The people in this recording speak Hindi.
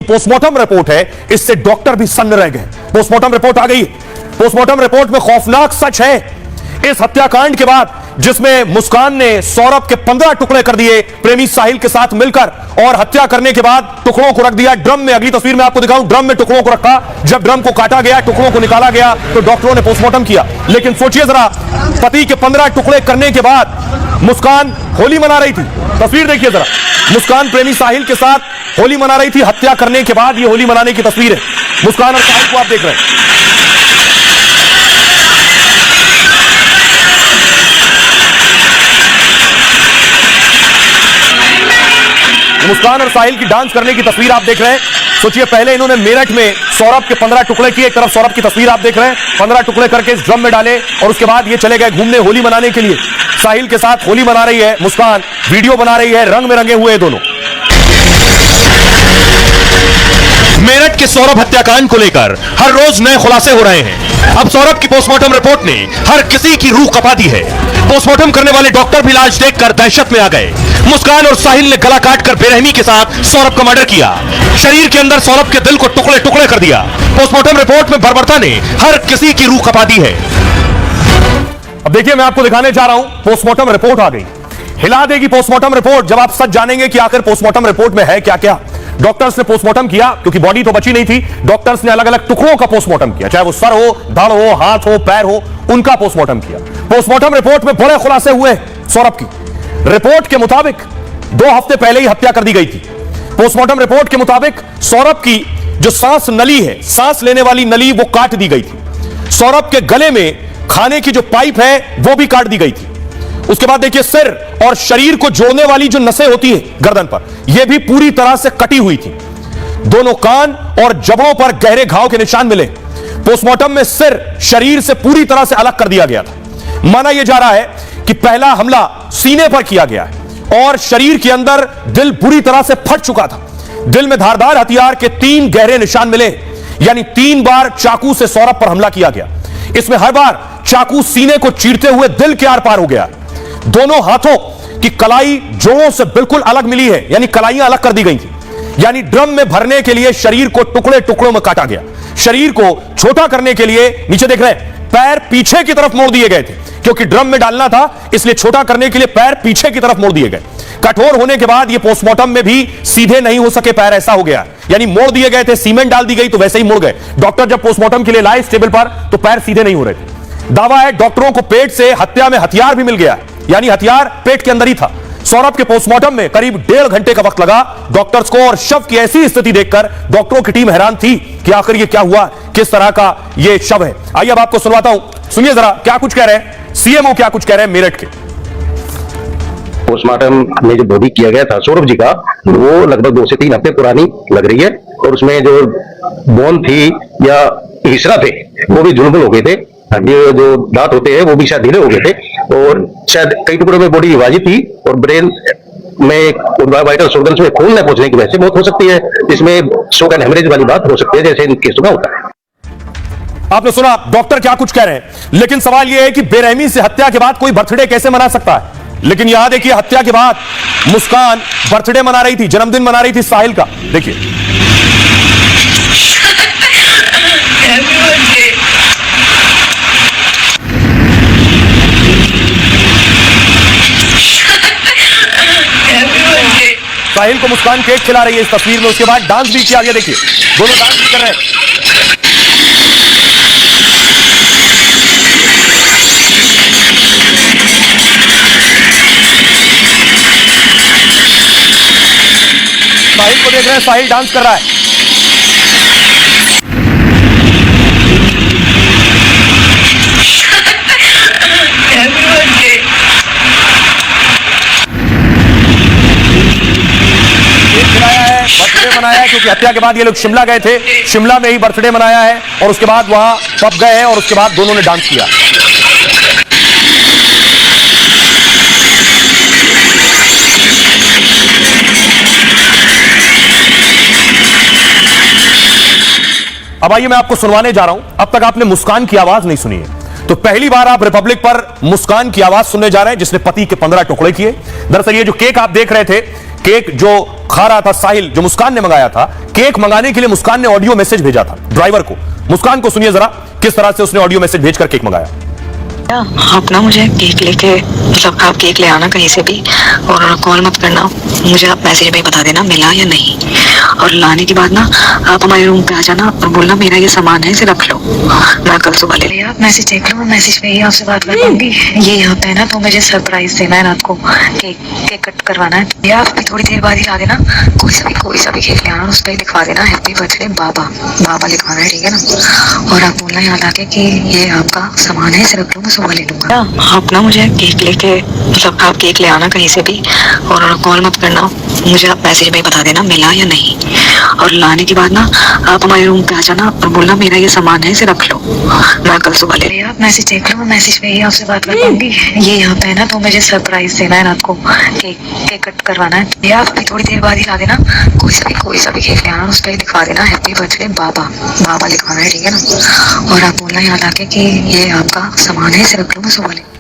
पोस्टमार्टम रिपोर्ट है, इससे डॉक्टर भी सन्न रह गए। पोस्टमार्टम रिपोर्ट आ गई। पोस्टमार्टम रिपोर्ट में खौफनाक सच है। इस हत्याकांड के बाद जिसमें मुस्कान ने सौरभ के 15 टुकड़े कर दिए प्रेमी साहिल के साथ मिलकर, और हत्या करने के बाद टुकड़ों को रख दिया ड्रम में। अगली तस्वीर में आपको दिखाऊं, ड्रम में टुकड़ों को रखा। जब ड्रम को काटा गया, टुकड़ों को निकाला गया, तो डॉक्टरों ने पोस्टमार्टम किया। लेकिन सोचिए जरा, पति के 15 टुकड़े करने के बाद मुस्कान होली मना रही थी। तस्वीर देखिए जरा, मुस्कान प्रेमी साहिल के साथ होली मना रही थी। हत्या करने के बाद ये होली मनाने की तस्वीर है। मुस्कान और साहिल को आप देख रहे हैं। मुस्कान और साहिल की डांस करने की तस्वीर आप देख रहे हैं। सोचिए, पहले इन्होंने मेरठ में सौरभ के 15 टुकड़े किए। एक तरफ सौरभ की तस्वीर आप देख रहे हैं, 15 टुकड़े करके इस ड्रम में डाले, और उसके बाद ये चले गए घूमने होली मनाने के लिए। साहिल के साथ होली मना रही है मुस्कान, वीडियो बना रही है, रंग में रंगे हुए दोनों। मेरठ के सौरभ हत्याकांड को लेकर हर रोज नए खुलासे हो रहे हैं। अब सौरभ की पोस्टमार्टम रिपोर्ट ने हर किसी की रूह कपा दी है। पोस्टमार्टम करने वाले डॉक्टर भी इलाज देखकर दहशत में आ गए। मुस्कान और साहिल ने गला काटकर बेरहमी के साथ सौरभ का मर्डर किया। शरीर के अंदर सौरभ के दिल को टुकड़े टुकड़े कर दिया। पोस्टमार्टम रिपोर्ट में बर्बरता ने हर किसी की रूह कपा दी है। अब देखिए, मैं आपको दिखाने जा रहा हूं, पोस्टमार्टम रिपोर्ट आ गई। हिला देगी पोस्टमार्टम रिपोर्ट जब आप सच जानेंगे कि आखिर पोस्टमार्टम रिपोर्ट में है क्या क्या। डॉक्टर्स ने पोस्टमार्टम किया, क्योंकि बॉडी तो बची नहीं थी। डॉक्टर्स ने अलग अलग टुकड़ों का पोस्टमार्टम किया, चाहे वो सर हो, धड़ हो, हाथ हो, पैर हो, उनका पोस्टमार्टम किया। पोस्टमार्टम रिपोर्ट में बड़े खुलासे हुए सौरभ की। रिपोर्ट के मुताबिक 2 हफ्ते पहले ही हत्या कर दी गई थी। पोस्टमार्टम रिपोर्ट के मुताबिक सौरभ की जो सांस नली है, सांस लेने वाली नली, वो काट दी गई थी। सौरभ के गले में खाने की जो पाइप है वो भी काट दी गई थी। उसके बाद देखिए, सिर और शरीर को जोड़ने वाली जो नसें होती है गर्दन पर, यह भी पूरी तरह से कटी हुई थी। दोनों कान और जबड़ों पर गहरे घाव के निशान मिले। पोस्टमार्टम में सिर शरीर से पूरी तरह से अलग कर दिया गया था। माना यह जा रहा है कि पहला हमला सीने पर किया गया है और शरीर के अंदर दिल बुरी तरह से फट चुका था। दिल में धारदार हथियार के 3 गहरे निशान मिले, यानी 3 बार चाकू से सौरभ पर हमला किया गया। इसमें हर बार चाकू सीने को चीरते हुए दिल के आर पार हो गया। दोनों हाथों की कलाई जोड़ों से बिल्कुल अलग मिली है, यानी कलाइयां अलग कर दी गई थी। यानी ड्रम में भरने के लिए शरीर को टुकड़े टुकड़ों में काटा गया। शरीर को छोटा करने के लिए, नीचे देख रहे हैं, पैर पीछे की तरफ मोड़ दिए गए थे, क्योंकि ड्रम में डालना था, इसलिए छोटा करने के लिए पैर पीछे की तरफ मोड़ दिए गए। कठोर होने के बाद ये पोस्टमार्टम में भी सीधे नहीं हो सके पैर, ऐसा हो गया। यानी मोड़ दिए गए थे, सीमेंट डाल दी गई तो वैसे ही मुड़ गए। डॉक्टर जब पोस्टमार्टम के लिए लाए इस टेबल पर, तो पैर सीधे नहीं हो रहे थे। दावा है डॉक्टरों को पेट से हत्या में हथियार भी मिल गया, यानी हथियार पेट के अंदर ही था। सौरभ के पोस्टमार्टम में करीब 1.5 घंटे का वक्त लगा डॉक्टर्स को, और शव की ऐसी स्थिति देखकर डॉक्टरों की टीम हैरान थी कि आखिर ये क्या हुआ, किस तरह का ये शव है। आइए अब आपको सुनवाता हूं, सुनिए जरा क्या कुछ कह रहे हैं सीएमओ, क्या कुछ कह रहे हैं मेरठ के। पोस्टमार्टम में जो बॉडी किया गया था सौरभ जी का, वो लगभग 2 से 3 हफ्ते पुरानी लग रही है, और उसमें जो बोन थी या हिस्सा थे वो भी झुलमुल हो गए थे। ये जो दांत होते हैं वो भी शायद ढीले हो गए थे, और शायद कई टुकड़ों में बॉडी विभाजित थी, और ब्रेन में वाइटल ऑर्गन्स में खून न पहुंचने की वजह से मौत हो सकती है। इसमें शॉक एंड हेमरेज वाली बात हो सकती है, जैसे इन केसों में होता है। आपने सुना डॉक्टर क्या कुछ कह रहे हैं, लेकिन सवाल यह है कि बेरहमी से हत्या के बाद कोई बर्थडे कैसे मना सकता है। लेकिन यहां देखिए, हत्या के बाद मुस्कान बर्थडे मना रही थी, जन्मदिन मना रही थी साहिल का। देखिए, साहिल को मुस्कान केक खिला रही है इस तस्वीर में। उसके बाद डांस भी किया गया, देखिए दोनों डांस भी कर रहे हैं। साहिल को देख रहे हैं, साहिल डांस कर रहा है। बर्थडे मनाया है, क्योंकि हत्या के बाद ये लोग शिमला गए थे, शिमला में ही बर्थडे मनाया है, और उसके बाद वहां पब गए हैं, और उसके बाद दोनों ने डांस किया। अब आइए मैं आपको सुनवाने जा रहा हूं। अब तक आपने मुस्कान की आवाज नहीं सुनी है, तो पहली बार आप रिपब्लिक पर मुस्कान की आवाज सुनने जा रहे हैं, जिसने पति के 15 टुकड़े किए। दरअसल ये जो केक आप देख रहे थे, केक जो खा रहा था साहिल, जो मुस्कान ने मंगाया था, केक मंगाने के लिए मुस्कान ने ऑडियो मैसेज भेजा था ड्राइवर को। मुस्कान को सुनिए जरा किस तरह से उसने ऑडियो मैसेज भेजकर केक मंगाया। आप ना मुझे केक लेके, मतलब आप केक ले आना कहीं से भी और कॉल मत करना, मुझे आप मैसेज में बता देना मिला या नहीं। और लाने के बाद ना आप हमारे रूम पे आ जाना और बोलना मेरा ये सामान है, इसे रख लो, मैं कल सुबह ले लिया। आप मैसेज देख लो, मैसेज पे ही आपसे बात कर पाऊंगी। ये यहाँ पे है ना, तो मुझे सरप्राइज देना है रात को, केक कट करवाना है। या आप थोड़ी देर बाद ही ला देना, कोई सा भी केक ले आना, उस पर लिखवा देना हैप्पी बर्थडे बाबा, बाबा लिखवाना है, ठीक है ना। और आप बोलना याद आके कि ये आपका सामान है, इसे रख लो, मैं सुबह ले लूंगा। आप ना मुझे केक लेके, मतलब आप केक ले आना कहीं से भी और कॉल मत करना, मुझे आप मैसेज में बता देना मिला या नहीं। और लाने के बाद ना आप हमारे रूम पे आ जाना और बोलना मेरा ये सामान है, इसे रख लो, मैं कल सुबह ले लिया। आप मैसेज देख लो, मैसेज पे ही आपसे बात कर पाऊंगी। ये यहाँ पे है ना, तो मुझे सरप्राइज देना है रात को, केक कट करवाना है। या आप थोड़ी देर बाद ही ला देना, कोई सा भी केक ले आना, उस पर लिखवा देना हैप्पी बर्थडे बाबा, बाबा लिखवाना है, ठीक है ना। और आप बोलना याद आके कि ये आपका सामान है, इसे रख लो, मैं सुबह ले